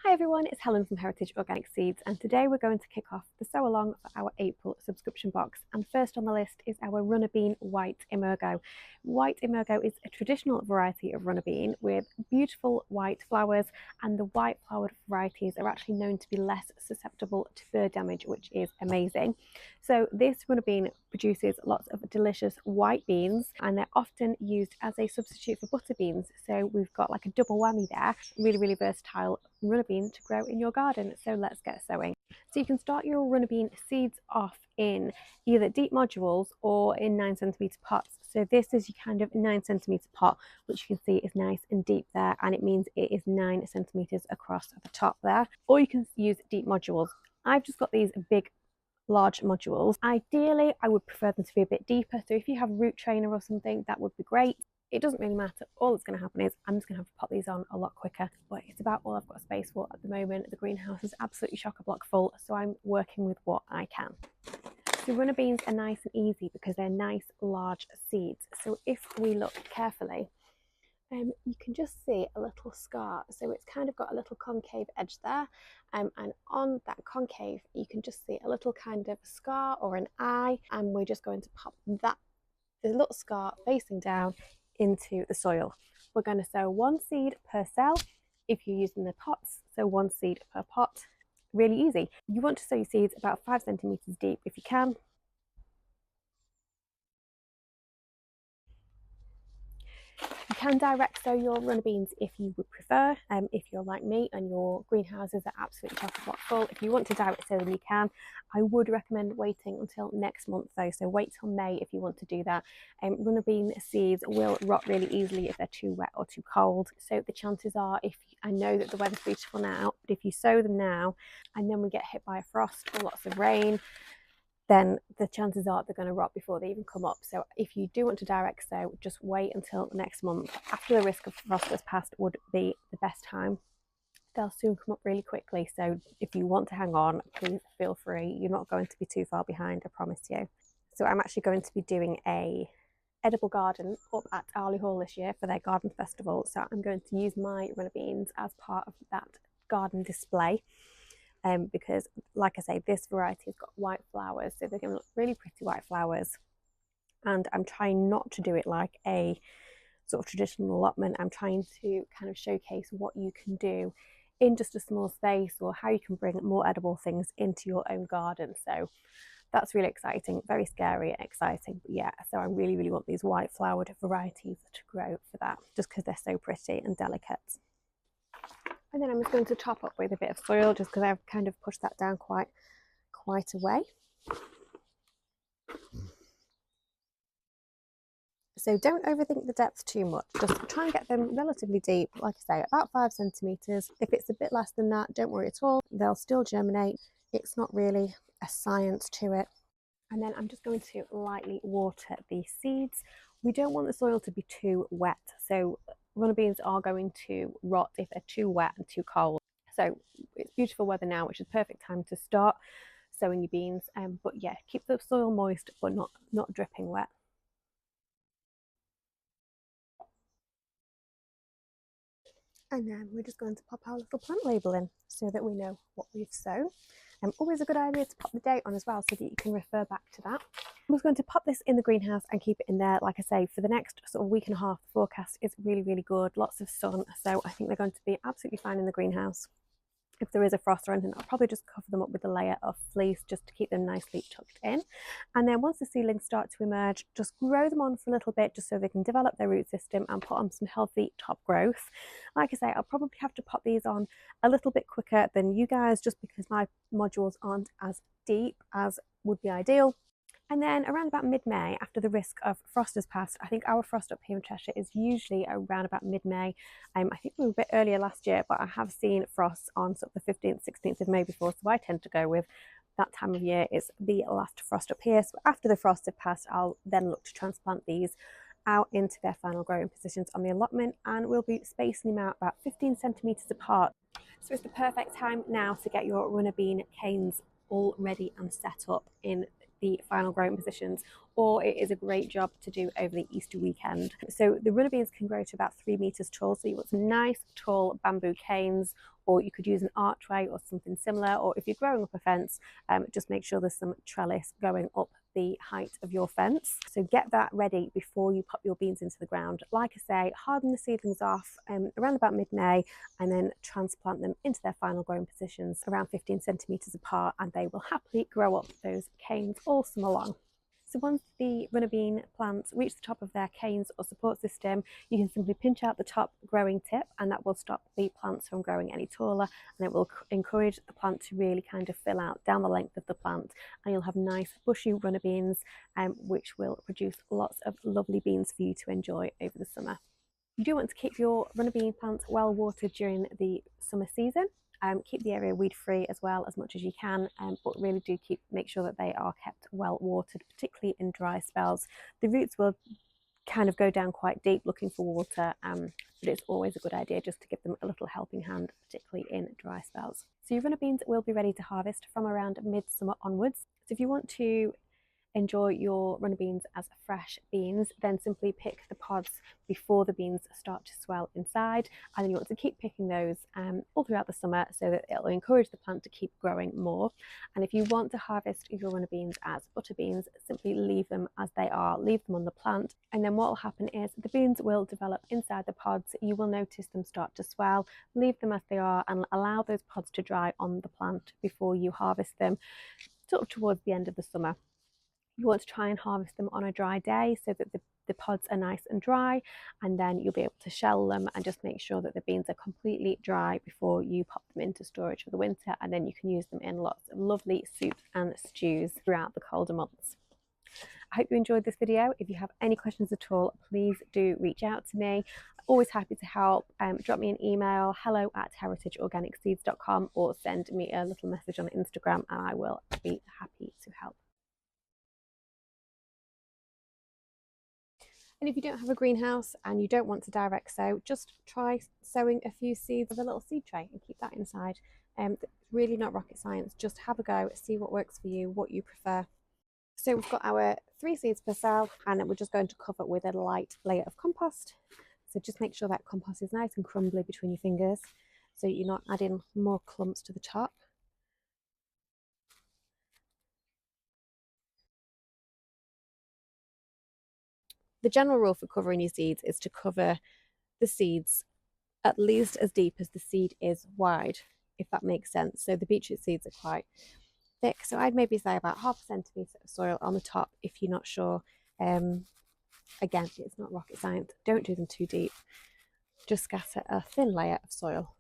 Hi everyone, it's Helen from Heritage Organic Seeds, and today we're going to kick off the Sow-a-long for our April subscription box. And first on the list is our Runner Bean White Emergo. White Emergo is a traditional variety of runner bean with beautiful white flowers, and the white flowered varieties are actually known to be less susceptible to bird damage, which is amazing. So this runner bean produces lots of delicious white beans, and they're often used as a substitute for butter beans. So we've got like a double whammy there, really versatile runner bean to grow in your garden. So let's get sowing. So you can start your runner bean seeds off in either deep modules or in 9cm pots. So this is your kind of 9cm pot, which you can see is nice and deep there, and it means it is 9cm across the top there. Or you can use deep modules. I've just got these big large modules. Ideally, I would prefer them to be a bit deeper. So if you have a root trainer or something, that would be great. It doesn't really matter. All that's going to happen is I'm just going to have to pop these on a lot quicker, but it's about all I've got space for at the moment. The greenhouse is absolutely chock-a-block full, so I'm working with what I can. So runner beans are nice and easy because they're nice large seeds. So if we look carefully, you can just see a little scar. So it's kind of got a little concave edge there, and on that concave you can just see a little kind of scar or an eye, and we're just going to pop the little scar facing down into the soil. We're going to sow one seed per cell if you're using the pots, so one seed per pot. Really easy. You want to sow your seeds about 5cm deep if you can. You can direct sow your runner beans if you would prefer. If you're like me and your greenhouses are absolutely chock-a-block full, if you want to direct sow them, you can. I would recommend waiting until next month though, so wait till May if you want to do that. Runner bean seeds will rot really easily if they're too wet or too cold. So the chances are, I know that the weather's beautiful now, but if you sow them now and then we get hit by a frost or lots of rain, then the chances are they're going to rot before they even come up. So if you do want to direct sow, just wait until next month. After the risk of frost has passed would be the best time. They'll soon come up really quickly. So if you want to hang on, please feel free. You're not going to be too far behind, I promise you. So I'm actually going to be doing a edible garden up at Arley Hall this year for their garden festival. So I'm going to use my runner beans as part of that garden display. Because like I say, this variety has got white flowers, so they're going to look really pretty white flowers, and I'm trying not to do it like a sort of traditional allotment. I'm trying to kind of showcase what you can do in just a small space, or how you can bring more edible things into your own garden. So that's really exciting, very scary and exciting, but yeah, so I really want these white flowered varieties to grow for that, just because they're so pretty and delicate. And then I'm just going to top up with a bit of soil, just because I've kind of pushed that down quite a way. So don't overthink the depth too much. Just try and get them relatively deep, like I say, about 5cm. If it's a bit less than that, don't worry at all. They'll still germinate. It's not really a science to it. And then I'm just going to lightly water the seeds. We don't want the soil to be too wet. So runner beans are going to rot if they're too wet and too cold. So it's beautiful weather now, which is perfect time to start sowing your beans. But yeah, keep the soil moist, but not dripping wet. And then we're just going to pop our little plant label in so that we know what we've sown. Always a good idea to pop the date on as well, so that you can refer back to that. I'm just going to pop this in the greenhouse and keep it in there, like I say, for the next sort of week and a half. The forecast is really good, lots of sun, so I think they're going to be absolutely fine in the greenhouse. If there is a frost or anything, I'll probably just cover them up with a layer of fleece just to keep them nicely tucked in. And then once the seedlings start to emerge, just grow them on for a little bit, just so they can develop their root system and put on some healthy top growth. Like I say, I'll probably have to pop these on a little bit quicker than you guys, just because my modules aren't as deep as would be ideal. And then around about mid-May, after the risk of frost has passed, I think our frost up here in Cheshire is usually around about mid-May. I think we were a bit earlier last year, but I have seen frosts on sort of the 15th, 16th of May before, so I tend to go with that time of year is the last frost up here. So after the frost have passed, I'll then look to transplant these out into their final growing positions on the allotment, and we'll be spacing them out about 15cm apart. So it's the perfect time now to get your runner bean canes all ready and set up in the final growing positions, or it is a great job to do over the Easter weekend. So the runner beans can grow to about 3 meters tall, so you want some nice tall bamboo canes, or you could use an archway or something similar, or if you're growing up a fence, just make sure there's some trellis going up the height of your fence. So get that ready before you pop your beans into the ground. Like I say, harden the seedlings off around about mid-May, and then transplant them into their final growing positions around 15 centimeters apart, and they will happily grow up those canes all summer long. So once the runner bean plants reach the top of their canes or support system, you can simply pinch out the top growing tip, and that will stop the plants from growing any taller, and it will encourage the plant to really kind of fill out down the length of the plant, and you'll have nice bushy runner beans, which will produce lots of lovely beans for you to enjoy over the summer. You do want to keep your runner bean plants well watered during the summer season. Keep the area weed free as well as much as you can, but really do make sure that they are kept well watered, particularly in dry spells. The roots will kind of go down quite deep looking for water, but it's always a good idea just to give them a little helping hand, particularly in dry spells. So your runner beans will be ready to harvest from around midsummer onwards. So if you want to enjoy your runner beans as fresh beans, then simply pick the pods before the beans start to swell inside, and then you want to keep picking those all throughout the summer so that it'll encourage the plant to keep growing more. And if you want to harvest your runner beans as butter beans, simply leave them as they are, leave them on the plant, and then what will happen is the beans will develop inside the pods. You will notice them start to swell. Leave them as they are and allow those pods to dry on the plant before you harvest them sort of towards the end of the summer. You want to try and harvest them on a dry day so that the pods are nice and dry, and then you'll be able to shell them, and just make sure that the beans are completely dry before you pop them into storage for the winter, and then you can use them in lots of lovely soups and stews throughout the colder months. I hope you enjoyed this video. If you have any questions at all, please do reach out to me. Always happy to help. Drop me an email, hello@heritageorganicseeds.com, or send me a little message on Instagram, and I will be happy to help. And if you don't have a greenhouse and you don't want to direct sow, just try sowing a few seeds with a little seed tray and keep that inside. It's really not rocket science. Just have a go, see what works for you, what you prefer. So we've got our 3 seeds per cell, and we're just going to cover with a light layer of compost. So just make sure that compost is nice and crumbly between your fingers, so you're not adding more clumps to the top. The general rule for covering your seeds is to cover the seeds at least as deep as the seed is wide, if that makes sense. So the beetroot seeds are quite thick, so I'd maybe say about 1/2 centimetre of soil on the top if you're not sure. Again, it's not rocket science. Don't do them too deep. Just scatter a thin layer of soil.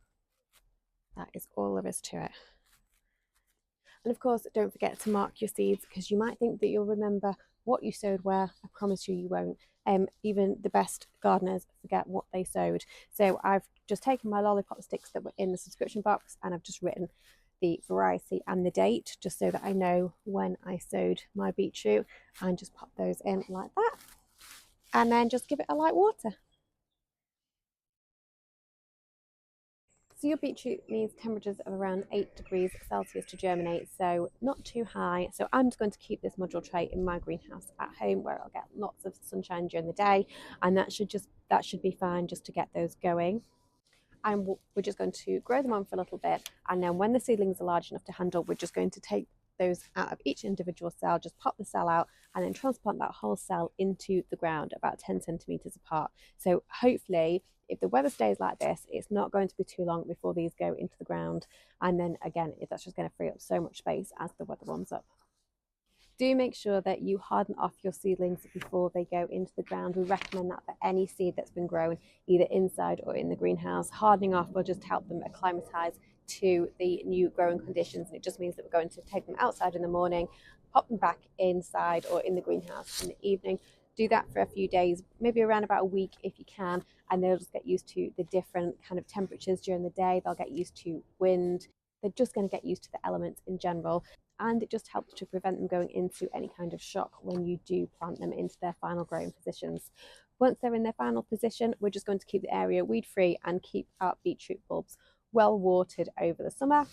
That is all there is to it. And of course, don't forget to mark your seeds, because you might think that you'll remember what you sowed where. I promise you won't. Even the best gardeners forget what they sowed. So I've just taken my lollipop sticks that were in the subscription box, and I've just written the variety and the date, just so that I know when I sowed my beetroot, and just pop those in like that, and then just give it a light water. So your beetroot needs temperatures of around 8 degrees Celsius to germinate, so not too high. So I'm just going to keep this module tray in my greenhouse at home, where I'll get lots of sunshine during the day, and that should be fine just to get those going. And we're just going to grow them on for a little bit, and then when the seedlings are large enough to handle, we're just going to take those out of each individual cell, just pop the cell out, and then transplant that whole cell into the ground about 10 centimeters apart. So hopefully, if the weather stays like this, it's not going to be too long before these go into the ground. And then again, that's just going to free up so much space as the weather warms up. Do make sure that you harden off your seedlings before they go into the ground. We recommend that for any seed that's been grown either inside or in the greenhouse. Hardening off will just help them acclimatise to the new growing conditions, and it just means that we're going to take them outside in the morning, pop them back inside or in the greenhouse in the evening. Do that for a few days, maybe around about a week if you can, and they'll just get used to the different kind of temperatures during the day. They'll get used to wind. They're just going to get used to the elements in general, and it just helps to prevent them going into any kind of shock when you do plant them into their final growing positions. Once they're in their final position, we're just going to keep the area weed free and keep our beetroot bulbs well watered over the summer.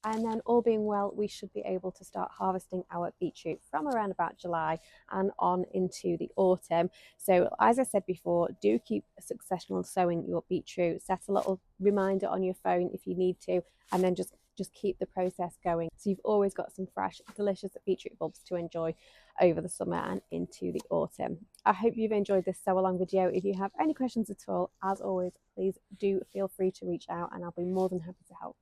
And then all being well, we should be able to start harvesting our beetroot from around about July and on into the autumn. So as I said before, do keep successional sowing your beetroot. Set a little reminder on your phone if you need to, and then just keep the process going. So you've always got some fresh, delicious beetroot bulbs to enjoy over the summer and into the autumn. I hope you've enjoyed this sew along video. If you have any questions at all, as always, please do feel free to reach out and I'll be more than happy to help.